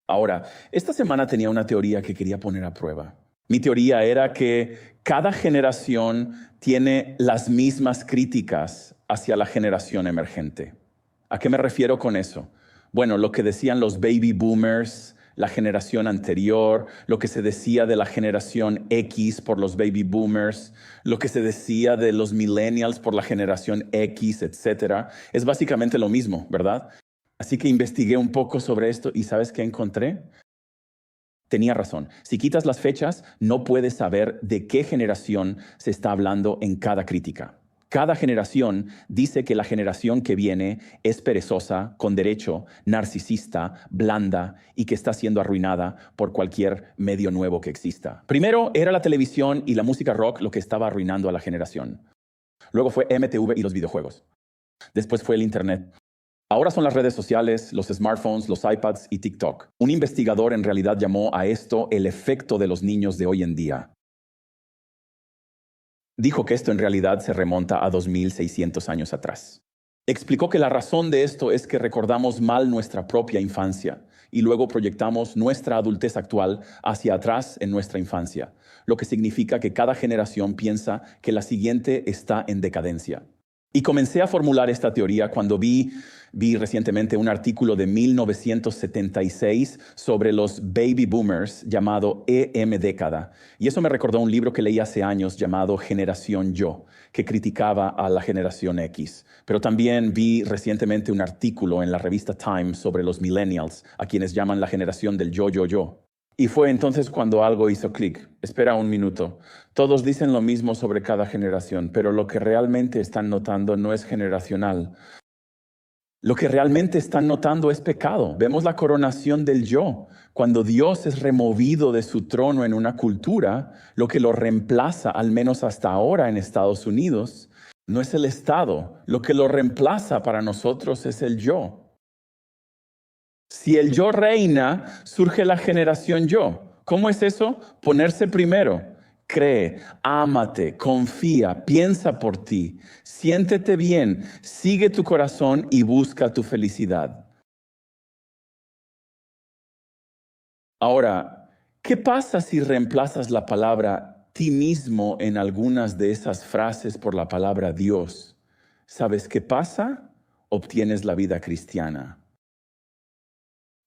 Ahora, esta semana tenía una teoría que quería poner a prueba. Mi teoría era que cada generación tiene las mismas críticas hacia la generación emergente. ¿A qué me refiero con eso? Bueno, lo que decían los baby boomers, la generación anterior, lo que se decía de la generación X por los baby boomers, lo que se decía de los millennials por la generación X, etcétera, es básicamente lo mismo, ¿verdad? Así que investigué un poco sobre esto y ¿sabes qué encontré? Tenía razón. Si quitas las fechas, no puedes saber de qué generación se está hablando en cada crítica. Cada generación dice que la generación que viene es perezosa, con derecho, narcisista, blanda y que está siendo arruinada por cualquier medio nuevo que exista. Primero era la televisión y la música rock lo que estaba arruinando a la generación. Luego fue MTV y los videojuegos. Después fue el Internet. Ahora son las redes sociales, los smartphones, los iPads y TikTok. Un investigador en realidad llamó a esto el efecto de los niños de hoy en día. Dijo que esto en realidad se remonta a 2600 años atrás. Explicó que la razón de esto es que recordamos mal nuestra propia infancia y luego proyectamos nuestra adultez actual hacia atrás en nuestra infancia, lo que significa que cada generación piensa que la siguiente está en decadencia. Y comencé a formular esta teoría cuando vi recientemente un artículo de 1976 sobre los baby boomers llamado EM Década. Y eso me recordó un libro que leí hace años llamado Generación Yo, que criticaba a la generación X. Pero también vi recientemente un artículo en la revista Time sobre los millennials, a quienes llaman la generación del yo. Y fue entonces cuando algo hizo clic. Espera un minuto. Todos dicen lo mismo sobre cada generación, pero lo que realmente están notando no es generacional. Lo que realmente están notando es pecado. Vemos la coronación del yo. Cuando Dios es removido de su trono en una cultura, lo que lo reemplaza, al menos hasta ahora en Estados Unidos, no es el Estado. Lo que lo reemplaza para nosotros es el yo. Si el yo reina, surge la generación yo. ¿Cómo es eso? Ponerse primero. Cree, ámate, confía, piensa por ti, siéntete bien, sigue tu corazón y busca tu felicidad. Ahora, ¿qué pasa si reemplazas la palabra ti mismo en algunas de esas frases por la palabra Dios? ¿Sabes qué pasa? Obtienes la vida cristiana.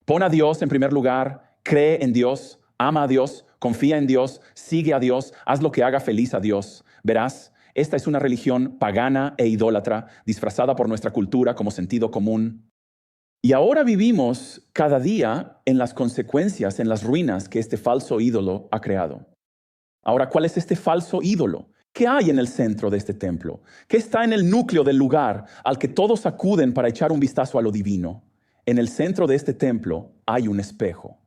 Pon a Dios en primer lugar, cree en Dios, ama a Dios, confía en Dios, sigue a Dios, haz lo que haga feliz a Dios. Verás, esta es una religión pagana e idólatra, disfrazada por nuestra cultura como sentido común. Y ahora vivimos cada día en las consecuencias, en las ruinas que este falso ídolo ha creado. Ahora, ¿cuál es este falso ídolo? ¿Qué hay en el centro de este templo? ¿Qué está en el núcleo del lugar al que todos acuden para echar un vistazo a lo divino? En el centro de este templo hay un espejo.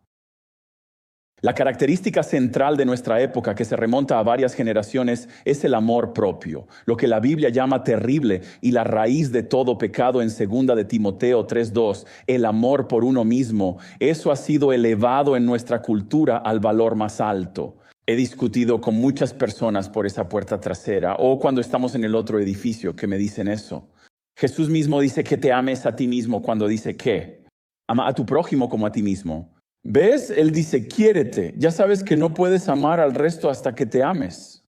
La característica central de nuestra época, que se remonta a varias generaciones, es el amor propio, lo que la Biblia llama terrible y la raíz de todo pecado en 2 de Timoteo 3:2, el amor por uno mismo. Eso ha sido elevado en nuestra cultura al valor más alto. He discutido con muchas personas por esa puerta trasera o cuando estamos en el otro edificio que me dicen eso. Jesús mismo dice que te ames a ti mismo cuando dice ¿qué? Ama a tu prójimo como a ti mismo. ¿Ves? Él dice, quiérete. Ya sabes que no puedes amar al resto hasta que te ames.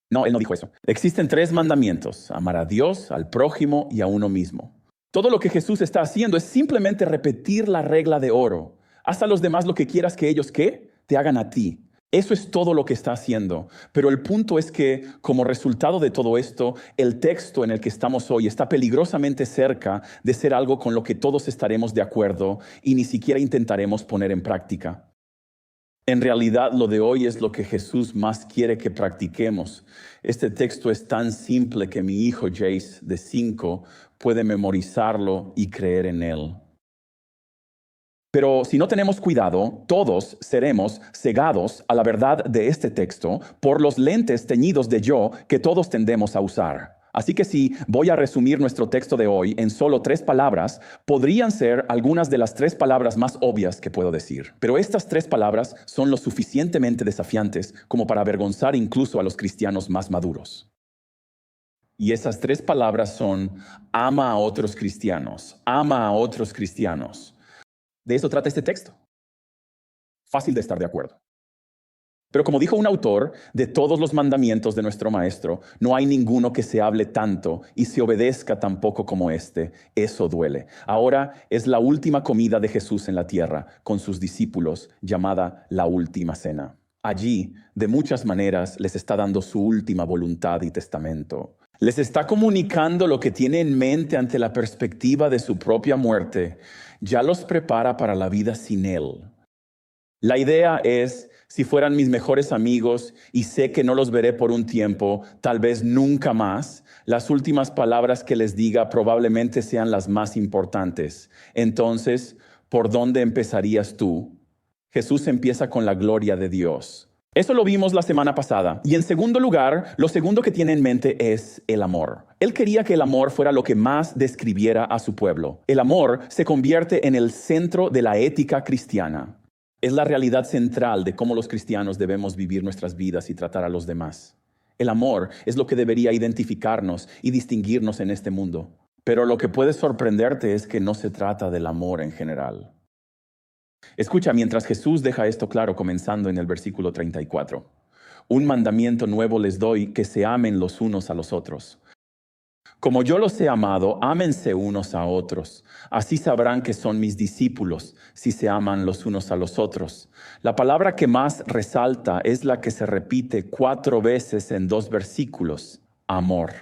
No, él no dijo eso. Existen 3 mandamientos: amar a Dios, al prójimo y a uno mismo. Todo lo que Jesús está haciendo es simplemente repetir la regla de oro. Haz a los demás lo que quieras que ellos, ¿qué? Te hagan a ti. Eso es todo lo que está haciendo. Pero el punto es que, como resultado de todo esto, el texto en el que estamos hoy está peligrosamente cerca de ser algo con lo que todos estaremos de acuerdo y ni siquiera intentaremos poner en práctica. En realidad, lo de hoy es lo que Jesús más quiere que practiquemos. Este texto es tan simple que mi hijo Jace, de 5, puede memorizarlo y creer en él. Pero si no tenemos cuidado, todos seremos cegados a la verdad de este texto por los lentes teñidos de yo que todos tendemos a usar. Así que si voy a resumir nuestro texto de hoy en solo 3 palabras, podrían ser algunas de las 3 palabras más obvias que puedo decir. Pero estas 3 palabras son lo suficientemente desafiantes como para avergonzar incluso a los cristianos más maduros. Y esas 3 palabras son: ama a otros cristianos, ama a otros cristianos. De eso trata este texto. Fácil de estar de acuerdo. Pero como dijo un autor, de todos los mandamientos de nuestro Maestro, no hay ninguno que se hable tanto y se obedezca tan poco como este. Eso duele. Ahora es la última comida de Jesús en la tierra con sus discípulos, llamada la última cena. Allí, de muchas maneras, les está dando su última voluntad y testamento. Les está comunicando lo que tiene en mente ante la perspectiva de su propia muerte. Ya los prepara para la vida sin Él. La idea es, si fueran mis mejores amigos y sé que no los veré por un tiempo, tal vez nunca más, las últimas palabras que les diga probablemente sean las más importantes. Entonces, ¿por dónde empezarías tú? Jesús empieza con la gloria de Dios. Eso lo vimos la semana pasada. Y en segundo lugar, lo segundo que tiene en mente es el amor. Él quería que el amor fuera lo que más describiera a su pueblo. El amor se convierte en el centro de la ética cristiana. Es la realidad central de cómo los cristianos debemos vivir nuestras vidas y tratar a los demás. El amor es lo que debería identificarnos y distinguirnos en este mundo. Pero lo que puede sorprenderte es que no se trata del amor en general. Escucha, mientras Jesús deja esto claro comenzando en el versículo 34. Un mandamiento nuevo les doy, que se amen los unos a los otros. Como yo los he amado, ámense unos a otros. Así sabrán que son mis discípulos, si se aman los unos a los otros. La palabra que más resalta es la que se repite 4 veces en 2 versículos: amor.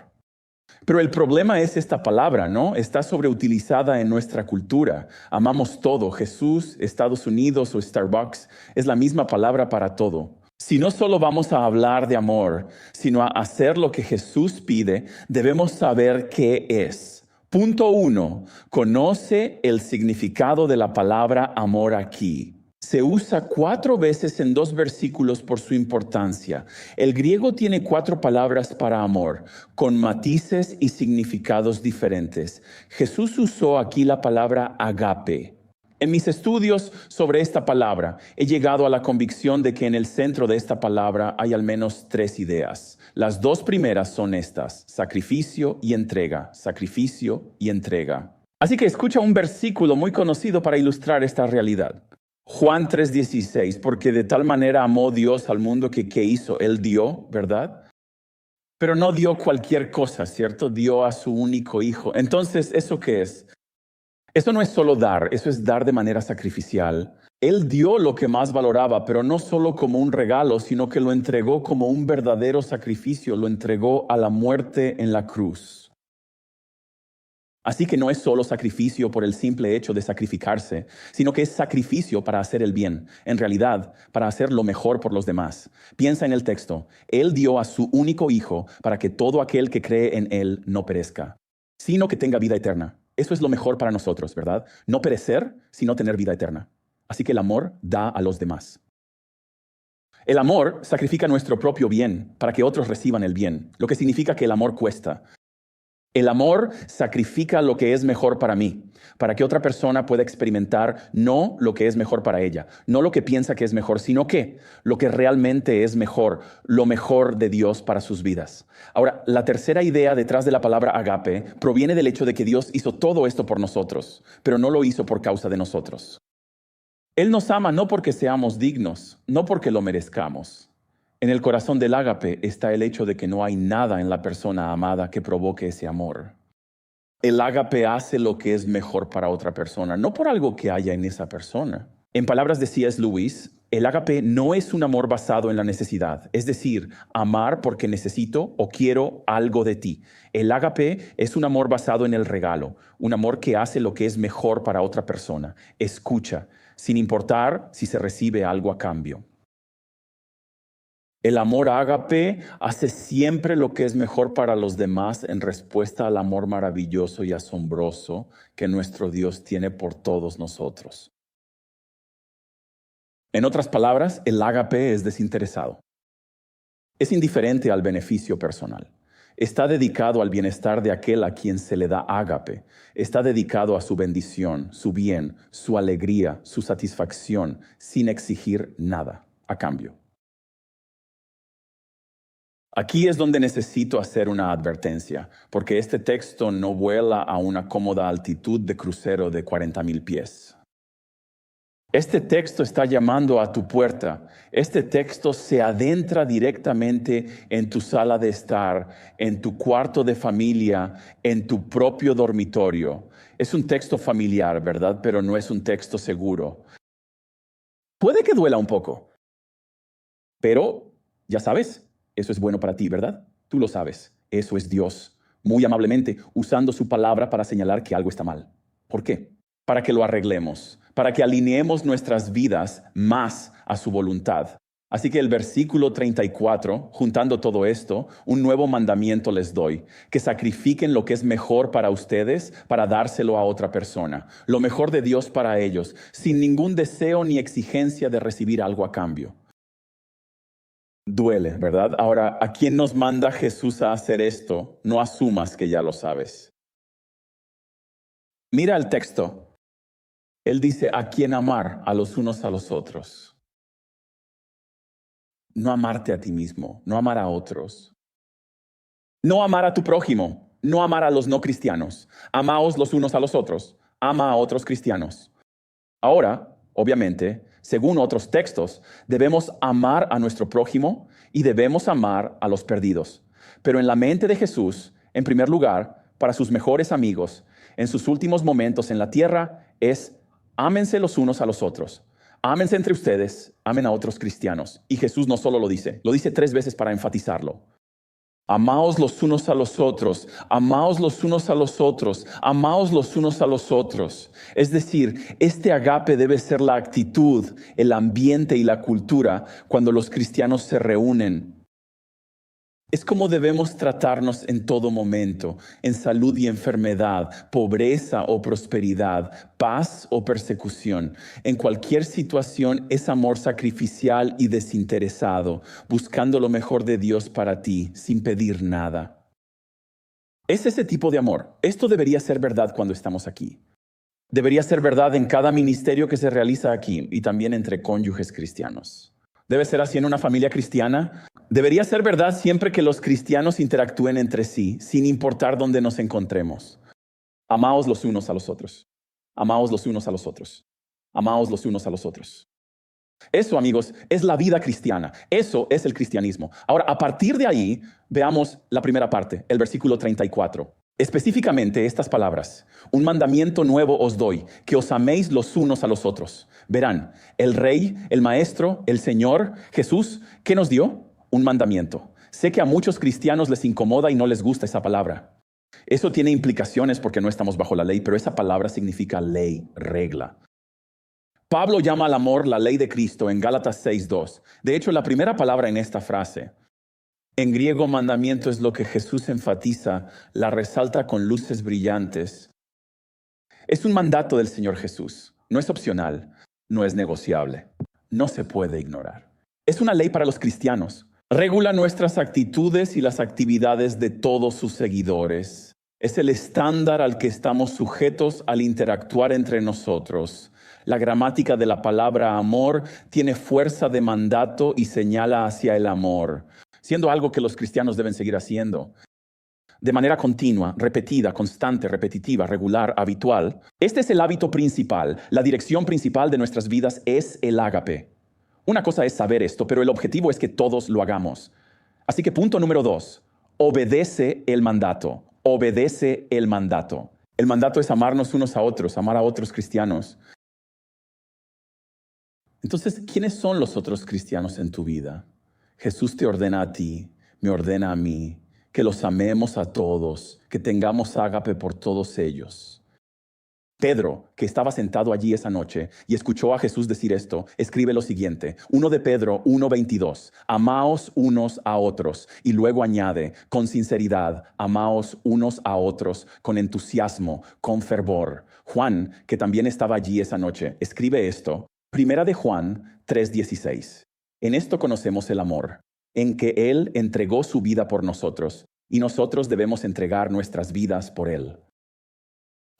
Pero el problema es esta palabra, ¿no? Está sobreutilizada en nuestra cultura. Amamos todo. Jesús, Estados Unidos o Starbucks es la misma palabra para todo. Si no solo vamos a hablar de amor, sino a hacer lo que Jesús pide, debemos saber qué es. Punto 1. Conoce el significado de la palabra amor aquí. Se usa 4 veces en 2 versículos por su importancia. El griego tiene 4 palabras para amor, con matices y significados diferentes. Jesús usó aquí la palabra agape. En mis estudios sobre esta palabra, he llegado a la convicción de que en el centro de esta palabra hay al menos 3 ideas. Las 2 primeras son estas: sacrificio y entrega, sacrificio y entrega. Así que escucha un versículo muy conocido para ilustrar esta realidad. Juan 3:16, porque de tal manera amó Dios al mundo que ¿qué hizo? Él dio, ¿verdad? Pero no dio cualquier cosa, ¿cierto? Dio a su único hijo. Entonces, ¿eso qué es? Eso no es solo dar, eso es dar de manera sacrificial. Él dio lo que más valoraba, pero no solo como un regalo, sino que lo entregó como un verdadero sacrificio, lo entregó a la muerte en la cruz. Así que no es solo sacrificio por el simple hecho de sacrificarse, sino que es sacrificio para hacer el bien, en realidad, para hacer lo mejor por los demás. Piensa en el texto: Él dio a su único hijo para que todo aquel que cree en Él no perezca, sino que tenga vida eterna. Eso es lo mejor para nosotros, ¿verdad? No perecer, sino tener vida eterna. Así que el amor da a los demás. El amor sacrifica nuestro propio bien para que otros reciban el bien, lo que significa que el amor cuesta. El amor sacrifica lo que es mejor para mí, para que otra persona pueda experimentar no lo que es mejor para ella, no lo que piensa que es mejor, sino que lo que realmente es mejor, lo mejor de Dios para sus vidas. Ahora, la tercera idea detrás de la palabra agape proviene del hecho de que Dios hizo todo esto por nosotros, pero no lo hizo por causa de nosotros. Él nos ama no porque seamos dignos, no porque lo merezcamos. En el corazón del ágape está el hecho de que no hay nada en la persona amada que provoque ese amor. El ágape hace lo que es mejor para otra persona, no por algo que haya en esa persona. En palabras de C.S. Lewis, el ágape no es un amor basado en la necesidad, es decir, amar porque necesito o quiero algo de ti. El ágape es un amor basado en el regalo, un amor que hace lo que es mejor para otra persona. Escucha, sin importar si se recibe algo a cambio. El amor ágape hace siempre lo que es mejor para los demás en respuesta al amor maravilloso y asombroso que nuestro Dios tiene por todos nosotros. En otras palabras, el ágape es desinteresado. Es indiferente al beneficio personal. Está dedicado al bienestar de aquel a quien se le da ágape. Está dedicado a su bendición, su bien, su alegría, su satisfacción, sin exigir nada a cambio. Aquí es donde necesito hacer una advertencia, porque este texto no vuela a una cómoda altitud de crucero de 40,000 pies. Este texto está llamando a tu puerta. Este texto se adentra directamente en tu sala de estar, en tu cuarto de familia, en tu propio dormitorio. Es un texto familiar, ¿verdad? Pero no es un texto seguro. Puede que duela un poco, pero ya sabes, eso es bueno para ti, ¿verdad? Tú lo sabes. Eso es Dios, muy amablemente, usando su palabra para señalar que algo está mal. ¿Por qué? Para que lo arreglemos, para que alineemos nuestras vidas más a su voluntad. Así que el versículo 34, juntando todo esto, un nuevo mandamiento les doy, que sacrifiquen lo que es mejor para ustedes para dárselo a otra persona, lo mejor de Dios para ellos, sin ningún deseo ni exigencia de recibir algo a cambio. Duele, ¿verdad? Ahora, ¿a quién nos manda Jesús a hacer esto? No asumas que ya lo sabes. Mira el texto. Él dice, ¿a quién amar? A los unos a los otros. No amarte a ti mismo, no amar a otros. No amar a tu prójimo, no amar a los no cristianos. Amaos los unos a los otros. Ama a otros cristianos. Ahora, obviamente, según otros textos, debemos amar a nuestro prójimo y debemos amar a los perdidos. Pero en la mente de Jesús, en primer lugar, para sus mejores amigos, en sus últimos momentos en la tierra, es ámense los unos a los otros. Ámense entre ustedes, amen a otros cristianos. Y Jesús no solo lo dice 3 veces para enfatizarlo. Amaos los unos a los otros, amaos los unos a los otros, amaos los unos a los otros. Es decir, este agape debe ser la actitud, el ambiente y la cultura cuando los cristianos se reúnen. Es como debemos tratarnos en todo momento, en salud y enfermedad, pobreza o prosperidad, paz o persecución. En cualquier situación es amor sacrificial y desinteresado, buscando lo mejor de Dios para ti, sin pedir nada. Es ese tipo de amor. Esto debería ser verdad cuando estamos aquí. Debería ser verdad en cada ministerio que se realiza aquí y también entre cónyuges cristianos. Debe ser así en una familia cristiana. Debería ser verdad siempre que los cristianos interactúen entre sí, sin importar dónde nos encontremos. Amaos los unos a los otros. Amaos los unos a los otros. Amaos los unos a los otros. Eso, amigos, es la vida cristiana. Eso es el cristianismo. Ahora, a partir de ahí, veamos la primera parte, el versículo 34. Específicamente estas palabras: un mandamiento nuevo os doy, que os améis los unos a los otros. Verán, el Rey, el Maestro, el Señor, Jesús, ¿qué nos dio? Un mandamiento. Sé que a muchos cristianos les incomoda y no les gusta esa palabra. Eso tiene implicaciones porque no estamos bajo la ley, pero esa palabra significa ley, regla. Pablo llama al amor la ley de Cristo en Gálatas 6:2. De hecho, la primera palabra en esta frase, en griego mandamiento, es lo que Jesús enfatiza, la resalta con luces brillantes. Es un mandato del Señor Jesús. No es opcional, no es negociable, no se puede ignorar. Es una ley para los cristianos. Regula nuestras actitudes y las actividades de todos sus seguidores. Es el estándar al que estamos sujetos al interactuar entre nosotros. La gramática de la palabra amor tiene fuerza de mandato y señala hacia el amor, siendo algo que los cristianos deben seguir haciendo. De manera continua, repetida, constante, repetitiva, regular, habitual. Este es el hábito principal. La dirección principal de nuestras vidas es el ágape. Una cosa es saber esto, pero el objetivo es que todos lo hagamos. Así que punto número 2, obedece el mandato. Obedece el mandato. El mandato es amarnos unos a otros, amar a otros cristianos. Entonces, ¿quiénes son los otros cristianos en tu vida? Jesús te ordena a ti, me ordena a mí, que los amemos a todos, que tengamos ágape por todos ellos. Pedro, que estaba sentado allí esa noche y escuchó a Jesús decir esto, escribe lo siguiente: 1 de Pedro 1:22, amaos unos a otros. Y luego añade, con sinceridad, amaos unos a otros, con entusiasmo, con fervor. Juan, que también estaba allí esa noche, escribe esto, 1 de Juan 3:16. En esto conocemos el amor, en que Él entregó su vida por nosotros, y nosotros debemos entregar nuestras vidas por Él.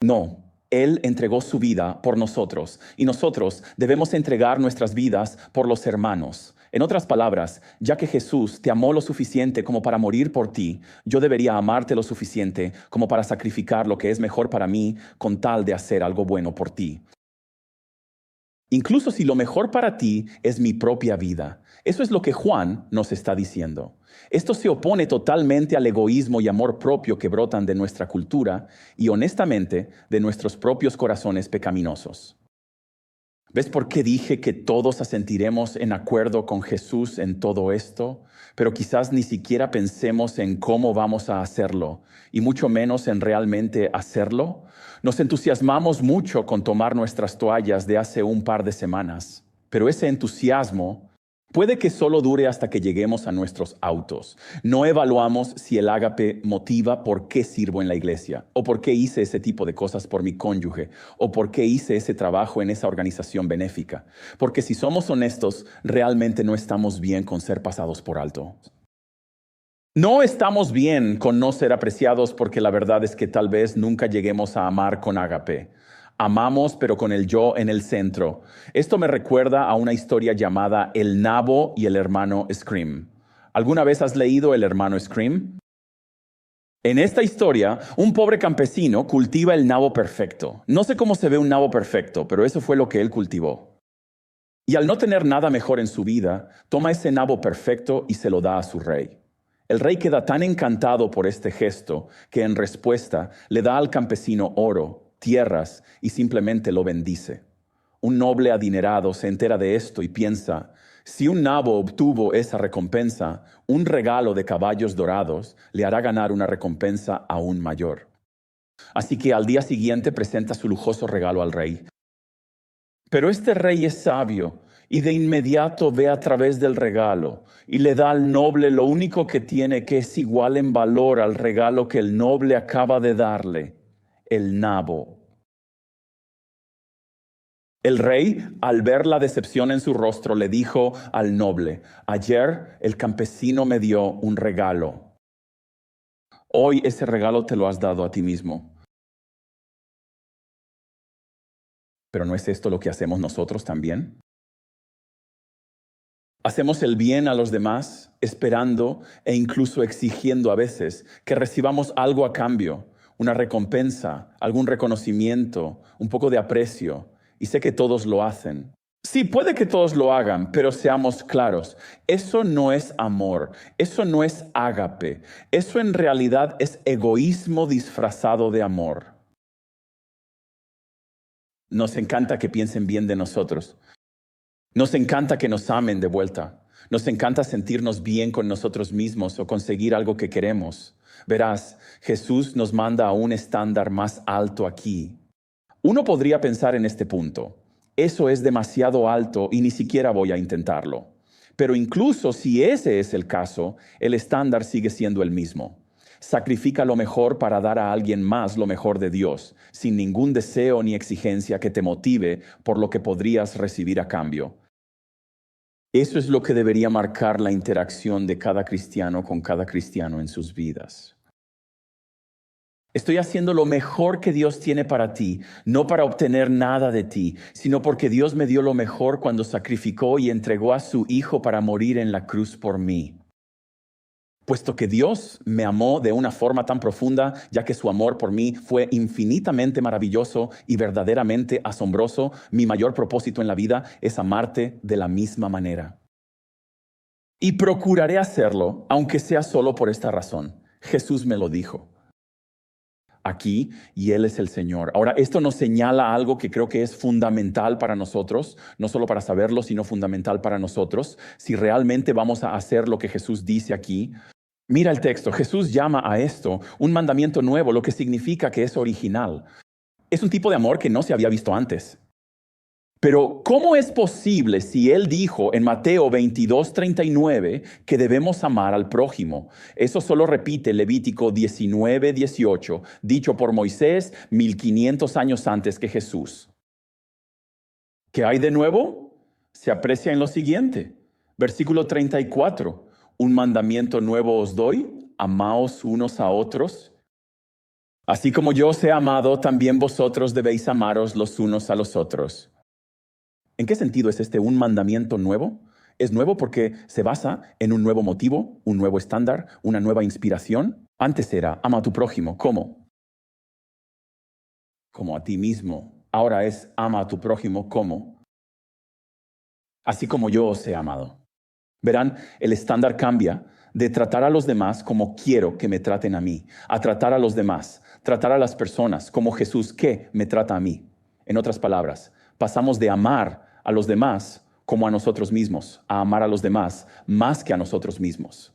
No. Él entregó su vida por nosotros y nosotros debemos entregar nuestras vidas por los hermanos. En otras palabras, ya que Jesús te amó lo suficiente como para morir por ti, yo debería amarte lo suficiente como para sacrificar lo que es mejor para mí con tal de hacer algo bueno por ti. incluso si lo mejor para ti es mi propia vida. Eso es lo que Juan nos está diciendo. Esto se opone totalmente al egoísmo y amor propio que brotan de nuestra cultura y, honestamente, de nuestros propios corazones pecaminosos. ¿Ves por qué dije que todos asentiremos en acuerdo con Jesús en todo esto? Pero quizás ni siquiera pensemos en cómo vamos a hacerlo, y mucho menos en realmente hacerlo. Nos entusiasmamos mucho con tomar nuestras toallas de hace un par de semanas, pero ese entusiasmo puede que solo dure hasta que lleguemos a nuestros autos. No evaluamos si el ágape motiva por qué sirvo en la iglesia, o por qué hice ese tipo de cosas por mi cónyuge, o por qué hice ese trabajo en esa organización benéfica. Porque si somos honestos, realmente no estamos bien con ser pasados por alto. No estamos bien con no ser apreciados porque la verdad es que tal vez nunca lleguemos a amar con ágape. Amamos, pero con el yo en el centro. Esto me recuerda a una historia llamada El nabo y el hermano Scream. ¿Alguna vez has leído El hermano Scream? En esta historia, un pobre campesino cultiva el nabo perfecto. No sé cómo se ve un nabo perfecto, pero eso fue lo que él cultivó. Y al no tener nada mejor en su vida, toma ese nabo perfecto y se lo da a su rey. El rey queda tan encantado por este gesto que en respuesta le da al campesino oro, tierras y simplemente lo bendice. Un noble adinerado se entera de esto y piensa, si un nabo obtuvo esa recompensa, un regalo de caballos dorados le hará ganar una recompensa aún mayor. Así que al día siguiente presenta su lujoso regalo al rey. Pero este rey es sabio y de inmediato ve a través del regalo y le da al noble lo único que tiene, que es igual en valor al regalo que el noble acaba de darle, el nabo. El rey, al ver la decepción en su rostro, le dijo al noble, ayer el campesino me dio un regalo. Hoy ese regalo te lo has dado a ti mismo. ¿Pero no es esto lo que hacemos nosotros también? Hacemos el bien a los demás, esperando e incluso exigiendo a veces que recibamos algo a cambio, una recompensa, algún reconocimiento, un poco de aprecio. Y sé que todos lo hacen. Sí, puede que todos lo hagan, pero seamos claros, eso no es amor, eso no es ágape, eso en realidad es egoísmo disfrazado de amor. Nos encanta que piensen bien de nosotros. Nos encanta que nos amen de vuelta. Nos encanta sentirnos bien con nosotros mismos o conseguir algo que queremos. Verás, Jesús nos manda a un estándar más alto aquí. Uno podría pensar en este punto, eso es demasiado alto y ni siquiera voy a intentarlo. Pero incluso si ese es el caso, el estándar sigue siendo el mismo. Sacrifica lo mejor para dar a alguien más lo mejor de Dios, sin ningún deseo ni exigencia que te motive por lo que podrías recibir a cambio. Eso es lo que debería marcar la interacción de cada cristiano con cada cristiano en sus vidas. Estoy haciendo lo mejor que Dios tiene para ti, no para obtener nada de ti, sino porque Dios me dio lo mejor cuando sacrificó y entregó a su Hijo para morir en la cruz por mí. Puesto que Dios me amó de una forma tan profunda, ya que su amor por mí fue infinitamente maravilloso y verdaderamente asombroso, mi mayor propósito en la vida es amarte de la misma manera. Y procuraré hacerlo, aunque sea solo por esta razón. Jesús me lo dijo. Aquí y Él es el Señor. Ahora, esto nos señala algo que creo que es fundamental para nosotros, no solo para saberlo, sino fundamental para nosotros. Si realmente vamos a hacer lo que Jesús dice aquí, mira el texto, Jesús llama a esto un mandamiento nuevo, lo que significa que es original. Es un tipo de amor que no se había visto antes. Pero, ¿cómo es posible si Él dijo en Mateo 22:39 que debemos amar al prójimo? Eso solo repite Levítico 19:18, dicho por Moisés 1500 años antes que Jesús. ¿Qué hay de nuevo? Se aprecia en lo siguiente. Versículo 34. Un mandamiento nuevo os doy, amaos unos a otros. Así como yo os he amado, también vosotros debéis amaros los unos a los otros. ¿En qué sentido es este un mandamiento nuevo? Es nuevo porque se basa en un nuevo motivo, un nuevo estándar, una nueva inspiración. Antes era, ama a tu prójimo. ¿Cómo? Como a ti mismo. Ahora es, ama a tu prójimo. ¿Cómo? así como yo os he amado. Verán, el estándar cambia de tratar a los demás como quiero que me traten a mí, a tratar a los demás, tratar a las personas como Jesús que me trata a mí. En otras palabras, pasamos de amar a los demás como a nosotros mismos, a amar a los demás más que a nosotros mismos.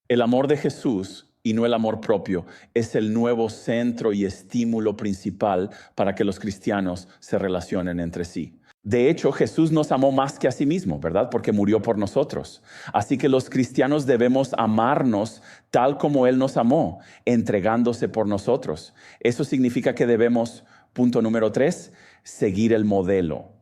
El amor de Jesús y no el amor propio es el nuevo centro y estímulo principal para que los cristianos se relacionen entre sí. De hecho, Jesús nos amó más que a sí mismo, ¿verdad? Porque murió por nosotros. Así que los cristianos debemos amarnos tal como Él nos amó, entregándose por nosotros. Eso significa que debemos, punto número 3, seguir el modelo.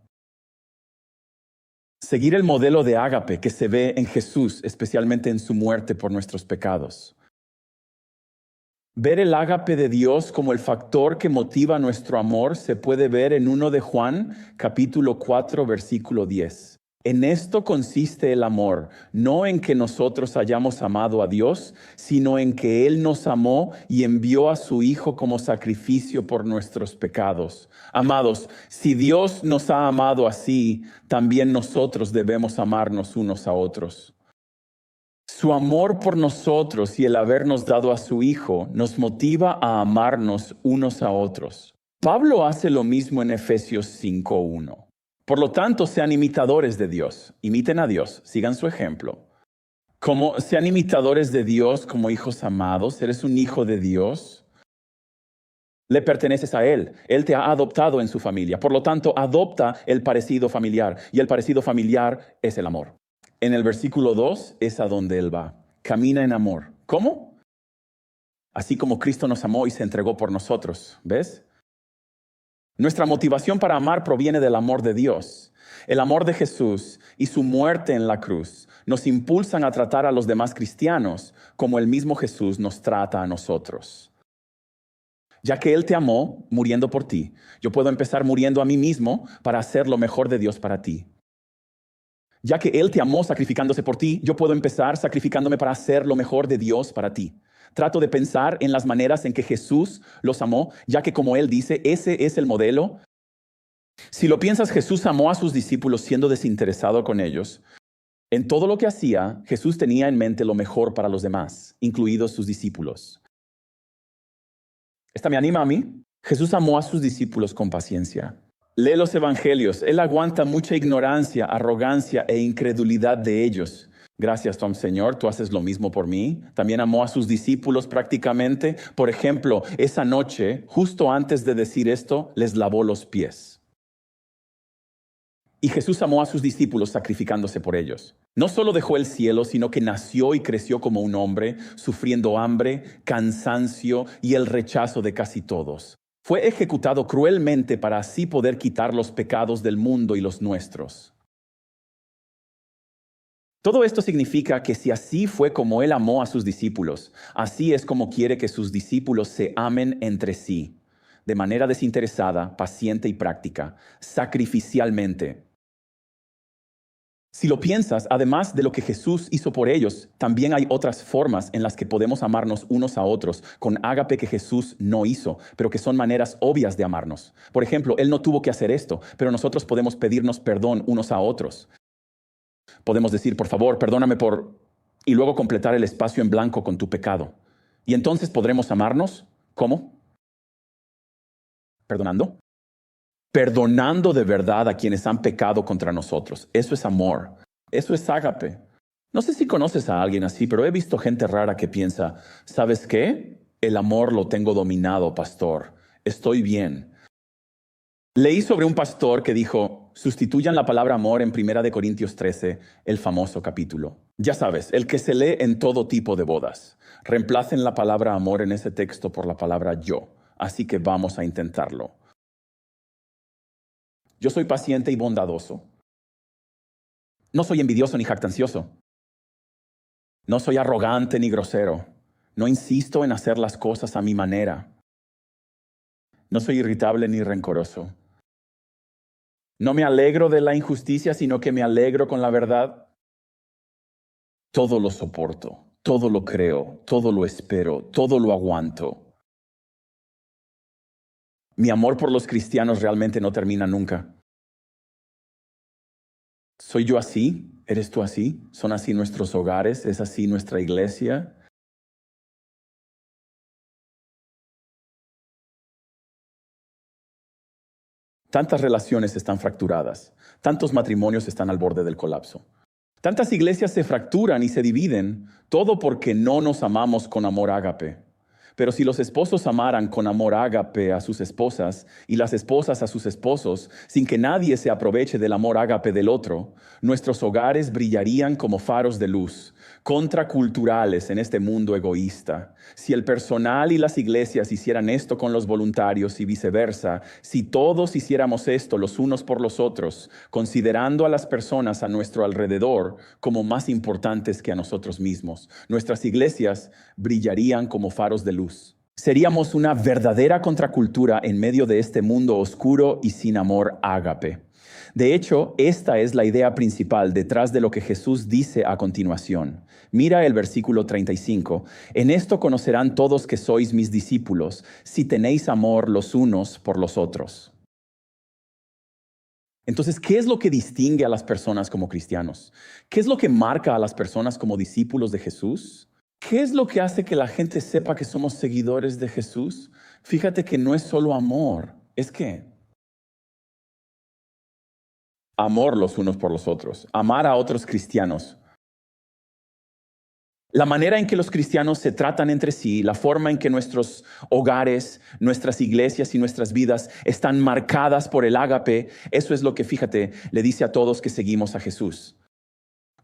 Seguir el modelo de ágape que se ve en Jesús, especialmente en su muerte por nuestros pecados. Ver el ágape de Dios como el factor que motiva nuestro amor se puede ver en 1 de Juan, capítulo 4, versículo 10. En esto consiste el amor, no en que nosotros hayamos amado a Dios, sino en que Él nos amó y envió a su Hijo como sacrificio por nuestros pecados. Amados, si Dios nos ha amado así, también nosotros debemos amarnos unos a otros. Su amor por nosotros y el habernos dado a su Hijo nos motiva a amarnos unos a otros. Pablo hace lo mismo en Efesios 5:1. Por lo tanto, sean imitadores de Dios. Imiten a Dios, sigan su ejemplo. Como sean imitadores de Dios como hijos amados, eres un hijo de Dios. Le perteneces a Él. Él te ha adoptado en su familia. Por lo tanto, adopta el parecido familiar. Y el parecido familiar es el amor. En el versículo 2 es a donde Él va. Camina en amor. ¿Cómo? Así como Cristo nos amó y se entregó por nosotros. ¿Ves? Nuestra motivación para amar proviene del amor de Dios. El amor de Jesús y su muerte en la cruz nos impulsan a tratar a los demás cristianos como el mismo Jesús nos trata a nosotros. Ya que Él te amó muriendo por ti, yo puedo empezar muriendo a mí mismo para hacer lo mejor de Dios para ti. Ya que Él te amó sacrificándose por ti, yo puedo empezar sacrificándome para hacer lo mejor de Dios para ti. Trato de pensar en las maneras en que Jesús los amó, ya que como Él dice, ese es el modelo. Si lo piensas, Jesús amó a sus discípulos siendo desinteresado con ellos. En todo lo que hacía, Jesús tenía en mente lo mejor para los demás, incluidos sus discípulos. Esta me anima a mí. Jesús amó a sus discípulos con paciencia. Lee los evangelios. Él aguanta mucha ignorancia, arrogancia e incredulidad de ellos. Gracias, Tom Señor, tú haces lo mismo por mí. También amó a sus discípulos prácticamente. Por ejemplo, esa noche, justo antes de decir esto, les lavó los pies. Y Jesús amó a sus discípulos sacrificándose por ellos. No solo dejó el cielo, sino que nació y creció como un hombre, sufriendo hambre, cansancio y el rechazo de casi todos. Fue ejecutado cruelmente para así poder quitar los pecados del mundo y los nuestros. Todo esto significa que si así fue como Él amó a sus discípulos, así es como quiere que sus discípulos se amen entre sí, de manera desinteresada, paciente y práctica, sacrificialmente. Si lo piensas, además de lo que Jesús hizo por ellos, también hay otras formas en las que podemos amarnos unos a otros con ágape que Jesús no hizo, pero que son maneras obvias de amarnos. Por ejemplo, Él no tuvo que hacer esto, pero nosotros podemos pedirnos perdón unos a otros. Podemos decir, por favor, perdóname por... y luego completar el espacio en blanco con tu pecado. Y entonces podremos amarnos. ¿Cómo? ¿Perdonando? Perdonando de verdad a quienes han pecado contra nosotros. Eso es amor. Eso es ágape. No sé si conoces a alguien así, pero he visto gente rara que piensa, ¿sabes qué? El amor lo tengo dominado, pastor. Estoy bien. Leí sobre un pastor que dijo, sustituyan la palabra amor en 1 Corintios 13, el famoso capítulo. Ya sabes, el que se lee en todo tipo de bodas. Reemplacen la palabra amor en ese texto por la palabra yo. Así que vamos a intentarlo. Yo soy paciente y bondadoso. No soy envidioso ni jactancioso. No soy arrogante ni grosero. No insisto en hacer las cosas a mi manera. No soy irritable ni rencoroso. No me alegro de la injusticia, sino que me alegro con la verdad. Todo lo soporto, todo lo creo, todo lo espero, todo lo aguanto. Mi amor por los cristianos realmente no termina nunca. ¿Soy yo así? ¿Eres tú así? ¿Son así nuestros hogares? ¿Es así nuestra iglesia? Tantas relaciones están fracturadas. Tantos matrimonios están al borde del colapso. Tantas iglesias se fracturan y se dividen, todo porque no nos amamos con amor ágape. Pero si los esposos amaran con amor ágape a sus esposas y las esposas a sus esposos, sin que nadie se aproveche del amor ágape del otro, nuestros hogares brillarían como faros de luz, contraculturales en este mundo egoísta. Si el personal y las iglesias hicieran esto con los voluntarios y viceversa, si todos hiciéramos esto los unos por los otros, considerando a las personas a nuestro alrededor como más importantes que a nosotros mismos, nuestras iglesias brillarían como faros de luz. Seríamos una verdadera contracultura en medio de este mundo oscuro y sin amor ágape. De hecho, esta es la idea principal detrás de lo que Jesús dice a continuación. Mira el versículo 35. En esto conocerán todos que sois mis discípulos, si tenéis amor los unos por los otros. Entonces, ¿qué es lo que distingue a las personas como cristianos? ¿Qué es lo que marca a las personas como discípulos de Jesús? ¿Qué es lo que hace que la gente sepa que somos seguidores de Jesús? Fíjate que no es solo amor, es que amor los unos por los otros, amar a otros cristianos. La manera en que los cristianos se tratan entre sí, la forma en que nuestros hogares, nuestras iglesias y nuestras vidas están marcadas por el ágape, eso es lo que, fíjate, le dice a todos que seguimos a Jesús.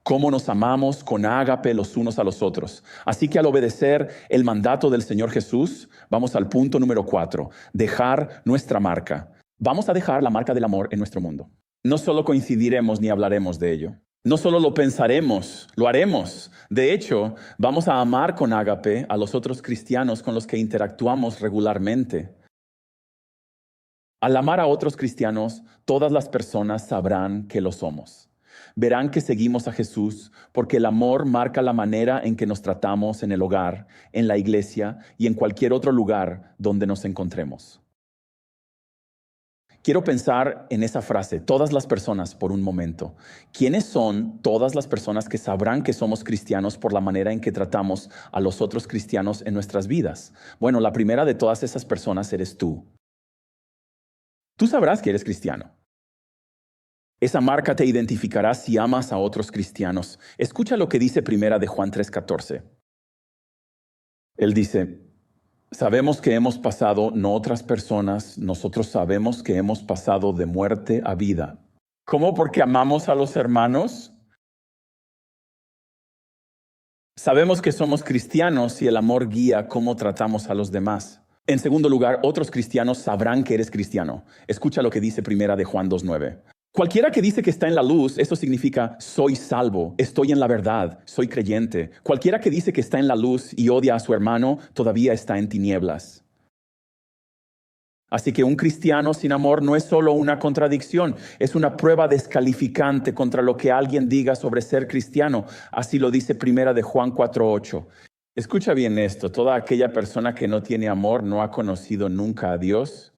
Cómo nos amamos con ágape los unos a los otros. Así que al obedecer el mandato del Señor Jesús, vamos al punto número 4, dejar nuestra marca. Vamos a dejar la marca del amor en nuestro mundo. No solo coincidiremos ni hablaremos de ello. No solo lo pensaremos, lo haremos. De hecho, vamos a amar con ágape a los otros cristianos con los que interactuamos regularmente. Al amar a otros cristianos, todas las personas sabrán que lo somos. Verán que seguimos a Jesús porque el amor marca la manera en que nos tratamos en el hogar, en la iglesia y en cualquier otro lugar donde nos encontremos. Quiero pensar en esa frase, todas las personas, por un momento. ¿Quiénes son todas las personas que sabrán que somos cristianos por la manera en que tratamos a los otros cristianos en nuestras vidas? Bueno, la primera de todas esas personas eres tú. Tú sabrás que eres cristiano. Esa marca te identificará si amas a otros cristianos. Escucha lo que dice primera de Juan 3:14. Él dice: sabemos que hemos pasado, no otras personas, nosotros sabemos que hemos pasado de muerte a vida. ¿Cómo? ¿Porque amamos a los hermanos? Sabemos que somos cristianos y el amor guía cómo tratamos a los demás. En segundo lugar, otros cristianos sabrán que eres cristiano. Escucha lo que dice primera de Juan 2:9. Cualquiera que dice que está en la luz, eso significa soy salvo, estoy en la verdad, soy creyente. Cualquiera que dice que está en la luz y odia a su hermano, todavía está en tinieblas. Así que un cristiano sin amor no es solo una contradicción, es una prueba descalificante contra lo que alguien diga sobre ser cristiano. Así lo dice primera de Juan 4:8. Escucha bien esto, toda aquella persona que no tiene amor no ha conocido nunca a Dios.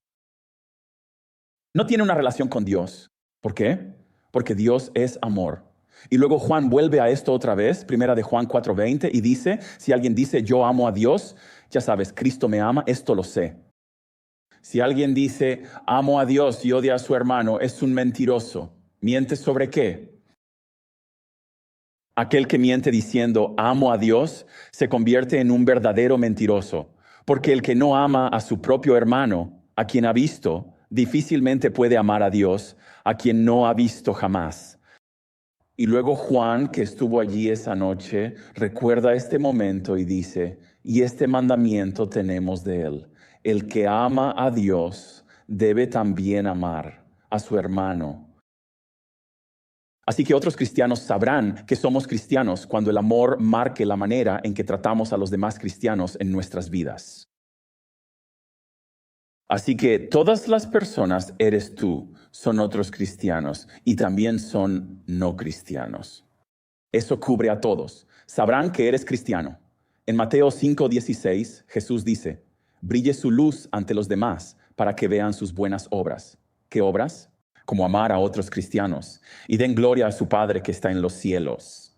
No tiene una relación con Dios. ¿Por qué? Porque Dios es amor. Y luego Juan vuelve a esto otra vez, primera de Juan 4:20, y dice, si alguien dice yo amo a Dios, ya sabes, Cristo me ama, esto lo sé. Si alguien dice amo a Dios y odia a su hermano, es un mentiroso. ¿Miente sobre qué? Aquel que miente diciendo amo a Dios se convierte en un verdadero mentiroso, porque el que no ama a su propio hermano, a quien ha visto, difícilmente puede amar a Dios, a quien no ha visto jamás. Y luego Juan, que estuvo allí esa noche, recuerda este momento y dice, y este mandamiento tenemos de él: el que ama a Dios debe también amar a su hermano. Así que otros cristianos sabrán que somos cristianos cuando el amor marque la manera en que tratamos a los demás cristianos en nuestras vidas. Así que todas las personas, eres tú, son otros cristianos y también son no cristianos. Eso cubre a todos. Sabrán que eres cristiano. En Mateo 5:16, Jesús dice, brille su luz ante los demás para que vean sus buenas obras. ¿Qué obras? como amar a otros cristianos, y den gloria a su Padre que está en los cielos.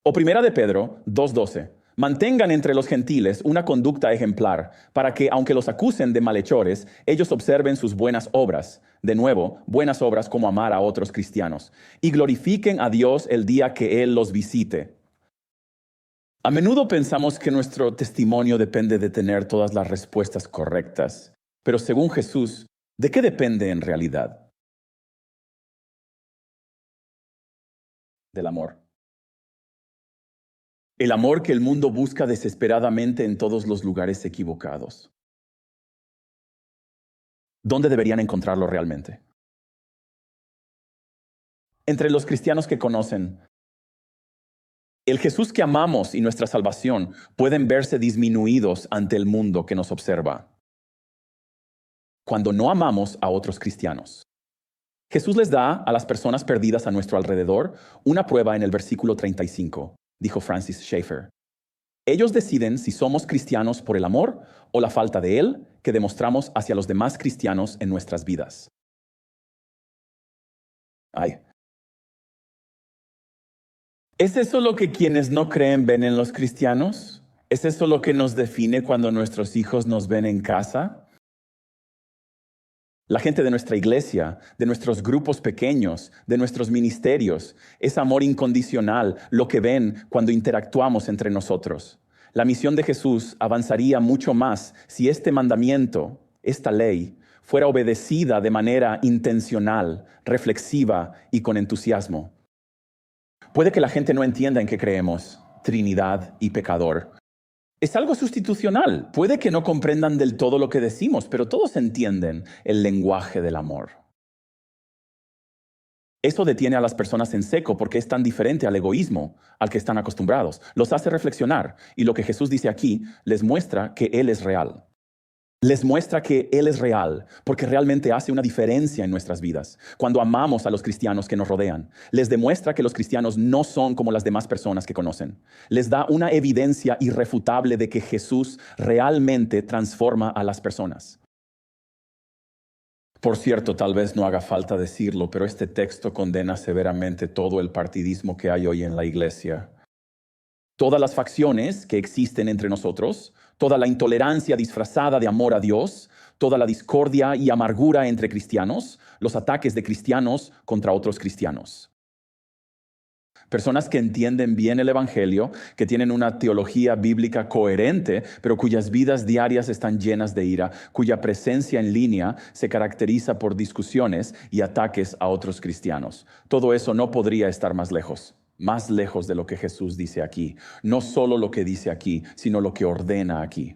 O Primera de Pedro 2:12. Mantengan entre los gentiles una conducta ejemplar, para que, aunque los acusen de malhechores, ellos observen sus buenas obras. De nuevo, buenas obras como amar a otros cristianos. Y glorifiquen a Dios el día que Él los visite. A menudo pensamos que nuestro testimonio depende de tener todas las respuestas correctas. Pero según Jesús, ¿de qué depende en realidad? Del amor. El amor que el mundo busca desesperadamente en todos los lugares equivocados. ¿Dónde deberían encontrarlo realmente? Entre los cristianos que conocen, el Jesús que amamos y nuestra salvación pueden verse disminuidos ante el mundo que nos observa cuando no amamos a otros cristianos. Jesús les da a las personas perdidas a nuestro alrededor una prueba en el versículo 35, dijo Francis Schaeffer. Ellos deciden si somos cristianos por el amor o la falta de él que demostramos hacia los demás cristianos en nuestras vidas. ¿Es eso lo que quienes no creen ven en los cristianos? ¿Es eso lo que nos define cuando nuestros hijos nos ven en casa? La gente de nuestra iglesia, de nuestros grupos pequeños, de nuestros ministerios, es amor incondicional lo que ven cuando interactuamos entre nosotros. La misión de Jesús avanzaría mucho más si este mandamiento, esta ley, fuera obedecida de manera intencional, reflexiva y con entusiasmo. Puede que la gente no entienda en qué creemos, Trinidad y pecador. Es algo sustitucional. Puede que no comprendan del todo lo que decimos, pero todos entienden el lenguaje del amor. Eso detiene a las personas en seco porque es tan diferente al egoísmo al que están acostumbrados. Los hace reflexionar y lo que Jesús dice aquí les muestra que Él es real. Les muestra que Él es real, porque realmente hace una diferencia en nuestras vidas. Cuando amamos a los cristianos que nos rodean, les demuestra que los cristianos no son como las demás personas que conocen. Les da una evidencia irrefutable de que Jesús realmente transforma a las personas. Por cierto, tal vez no haga falta decirlo, pero este texto condena severamente todo el partidismo que hay hoy en la iglesia. Todas las facciones que existen entre nosotros, toda la intolerancia disfrazada de amor a Dios, toda la discordia y amargura entre cristianos, los ataques de cristianos contra otros cristianos. Personas que entienden bien el Evangelio, que tienen una teología bíblica coherente, pero cuyas vidas diarias están llenas de ira, cuya presencia en línea se caracteriza por discusiones y ataques a otros cristianos. Todo eso no podría estar más lejos de lo que Jesús dice aquí. No solo lo que dice aquí, sino lo que ordena aquí.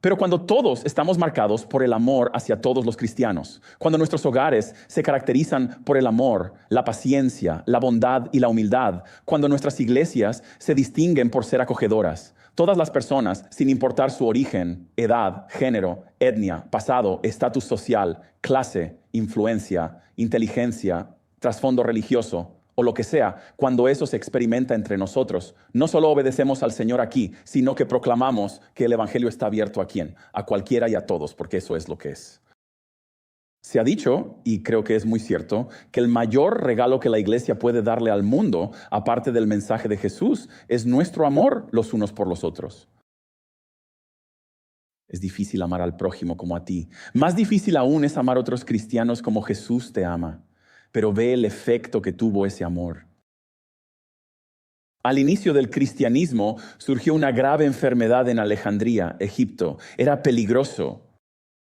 Pero cuando todos estamos marcados por el amor hacia todos los cristianos, cuando nuestros hogares se caracterizan por el amor, la paciencia, la bondad y la humildad, cuando nuestras iglesias se distinguen por ser acogedoras, todas las personas, sin importar su origen, edad, género, etnia, pasado, estatus social, clase, influencia, inteligencia, trasfondo religioso o lo que sea, cuando eso se experimenta entre nosotros, no solo obedecemos al Señor aquí, sino que proclamamos que el Evangelio está abierto ¿a quién? A cualquiera y a todos, porque eso es lo que es. Se ha dicho, y creo que es muy cierto, que el mayor regalo que la iglesia puede darle al mundo, aparte del mensaje de Jesús, es nuestro amor los unos por los otros. Es difícil amar al prójimo como a ti. Más difícil aún es amar a otros cristianos como Jesús te ama. Pero ve el efecto que tuvo ese amor. Al inicio del cristianismo surgió una grave enfermedad en Alejandría, Egipto. Era peligroso.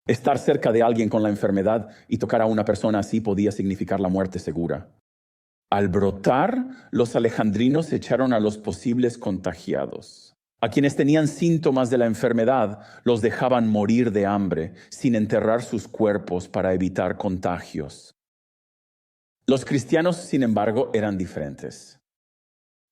Estar cerca de alguien con la enfermedad y tocar a una persona así podía significar la muerte segura. Al brotar, los alejandrinos echaron a los posibles contagiados. A quienes tenían síntomas de la enfermedad, los dejaban morir de hambre, sin enterrar sus cuerpos para evitar contagios. Los cristianos, sin embargo, eran diferentes.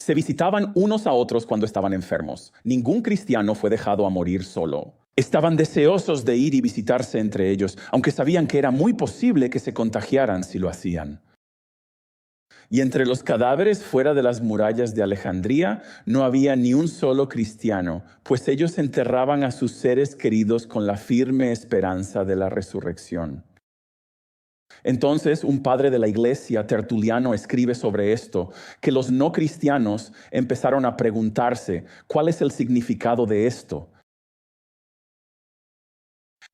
Se visitaban unos a otros cuando estaban enfermos. Ningún cristiano fue dejado a morir solo. Estaban deseosos de ir y visitarse entre ellos, aunque sabían que era muy posible que se contagiaran si lo hacían. Y entre los cadáveres fuera de las murallas de Alejandría no había ni un solo cristiano, pues ellos enterraban a sus seres queridos con la firme esperanza de la resurrección. Entonces, un padre de la iglesia, Tertuliano, escribe sobre esto, que los no cristianos empezaron a preguntarse, ¿cuál es el significado de esto?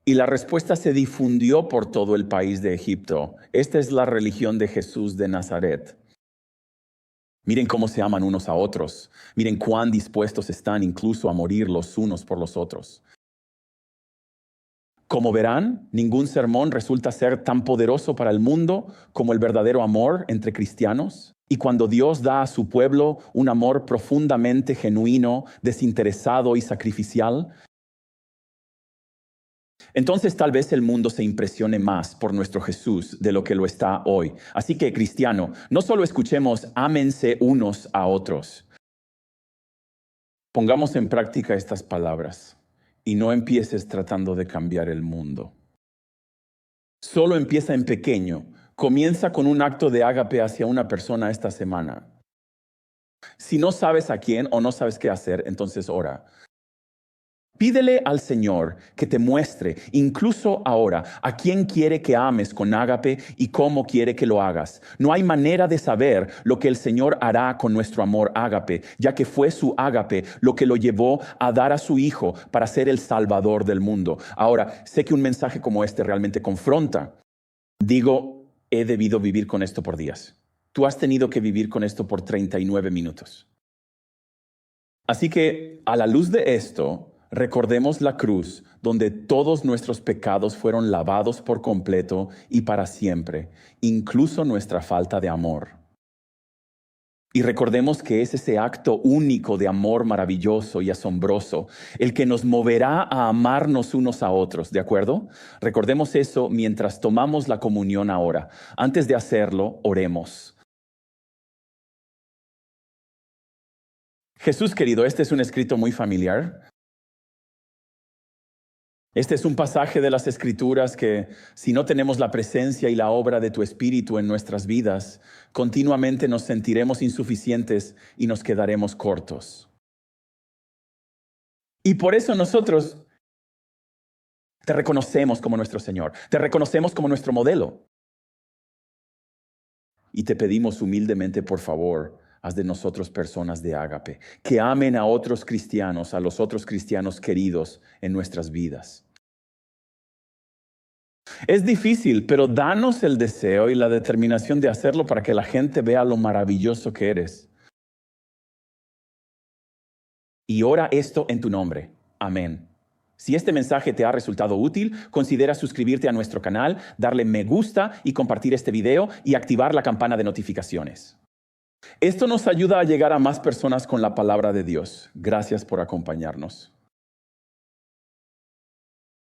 Y la respuesta se difundió por todo el país de Egipto. Esta es la religión de Jesús de Nazaret. Miren cómo se aman unos a otros. Miren cuán dispuestos están incluso a morir los unos por los otros. Como verán, ningún sermón resulta ser tan poderoso para el mundo como el verdadero amor entre cristianos. Y cuando Dios da a su pueblo un amor profundamente genuino, desinteresado y sacrificial, entonces tal vez el mundo se impresione más por nuestro Jesús de lo que lo está hoy. Así que, cristiano, no solo escuchemos ámense unos a otros. Pongamos en práctica estas palabras y no empieces tratando de cambiar el mundo. Solo empieza en pequeño. Comienza con un acto de ágape hacia una persona esta semana. Si no sabes a quién o no sabes qué hacer, entonces ora. Pídele al Señor que te muestre, incluso ahora, a quién quiere que ames con ágape y cómo quiere que lo hagas. No hay manera de saber lo que el Señor hará con nuestro amor ágape, ya que fue su ágape lo que lo llevó a dar a su Hijo para ser el Salvador del mundo. Ahora, sé que un mensaje como este realmente confronta. Digo, he debido vivir con esto por días. Tú has tenido que vivir con esto por 39 minutos. Así que, a la luz de esto, recordemos la cruz donde todos nuestros pecados fueron lavados por completo y para siempre, incluso nuestra falta de amor. Y recordemos que es ese acto único de amor maravilloso y asombroso el que nos moverá a amarnos unos a otros, ¿de acuerdo? Recordemos eso mientras tomamos la comunión ahora. Antes de hacerlo, oremos. Jesús querido, este es un escrito muy familiar. Este es un pasaje de las Escrituras que, si no tenemos la presencia y la obra de tu Espíritu en nuestras vidas, continuamente nos sentiremos insuficientes y nos quedaremos cortos. Y por eso nosotros te reconocemos como nuestro Señor, te reconocemos como nuestro modelo. Y te pedimos humildemente, por favor, haz de nosotros personas de ágape, que amen a otros cristianos, a los otros cristianos queridos en nuestras vidas. Es difícil, pero danos el deseo y la determinación de hacerlo para que la gente vea lo maravilloso que eres. Y ora esto en tu nombre. Amén. Si este mensaje te ha resultado útil, considera suscribirte a nuestro canal, darle me gusta y compartir este video y activar la campana de notificaciones. Esto nos ayuda a llegar a más personas con la palabra de Dios. Gracias por acompañarnos.